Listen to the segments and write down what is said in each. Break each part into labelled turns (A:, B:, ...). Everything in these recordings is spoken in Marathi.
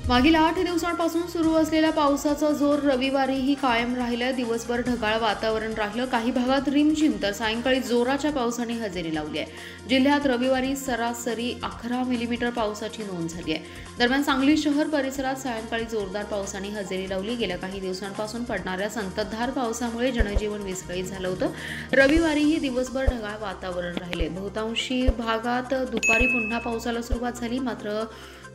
A: मागील 8 दिवसांपासून सुरू असलेल्या पावसाचा जोर रविवारीही कायम राहिला। दिवसभर ढगाळ वातावरण राहिलं। काही भागात रिमझिम तर सायंकाळी जोराच्या पावसाने हजेरी लावली आहे। जिल्ह्यात रविवारी सरासरी 11 मिलीमीटर पावसाची नोंद झाली आहे। दरम्यान सांगली शहर परिसरात सायंकाळी जोरदार पावसाने हजेरी लावली। गेल्या काही दिवसांपासून पडणाऱ्या संततधार पावसामुळे जनजीवन विस्कळीत झालं होतं। रविवारीही दिवसभर ढगाळ वातावरण राहिले। बहुतांशी भागात दुपारी पुन्हा पावसाला सुरुवात झाली, मात्र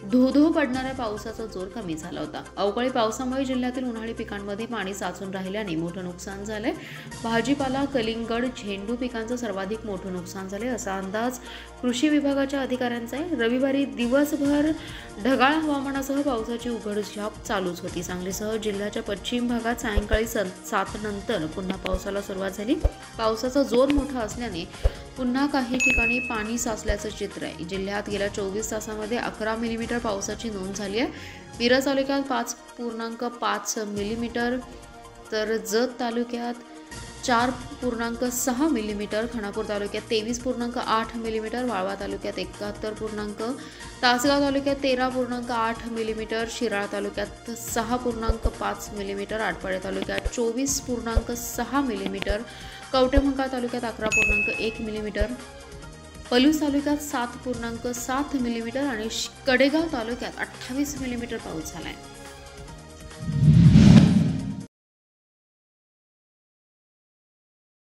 A: धो-धो पडणाऱ्या पावसाचा जोर कमी झाला होता। अवकाळी पावसामुळे जिल्ह्यातील उन्हाळी पिकांमध्ये पाणी साचून राहिल्याने मोठं नुकसान झालंय। भाजीपाला, कलिंगड, झेंडू पिकांचं सर्वाधिक मोठं नुकसान झाले असा अंदाज कृषी विभागाच्या अधिकाऱ्यांचा आहे। रविवारी दिवसभर ढगाळ हवामानासह पावसाची उघडझाप चालूच होती। सांगलीसह जिल्ह्याच्या पश्चिम भागात सायंकाळी 7 नंतर पुन्हा पावसाला सुरुवात झाली। पावसाचा जोर मोठा असल्याने पुन्हा काही ठिकाणी पाणी साचल्याचं चित्र आहे। जिल्ह्यात गेल्या 24 तासांमध्ये 11 मिलीमीटर पावसाची नोंद झाली आहे। मिरज तालुक्यात 5.5 मिलीमीटर, तर जत तालुक्यात 4.6 मिलीमीटर, खानापूर तालुक्यात 23.8 मिलीमीटर, वाळवा तालुक्यात 71, तासगाव तालुक्यात 13.8 मिलीमीटर, शिराळा तालुक्यात 6.5 मिलीमीटर, आटपाडी तालुक्यात 24.6 मिलीमीटर, कवठेमंकाळ तालुक्यात 11.1 मिलीमीटर, पलूस तालुक्यात 7.7 मिलीमीटर आणि कडेगाव तालुक्यात 28 मिलीमीटर पाऊस झाला आहे।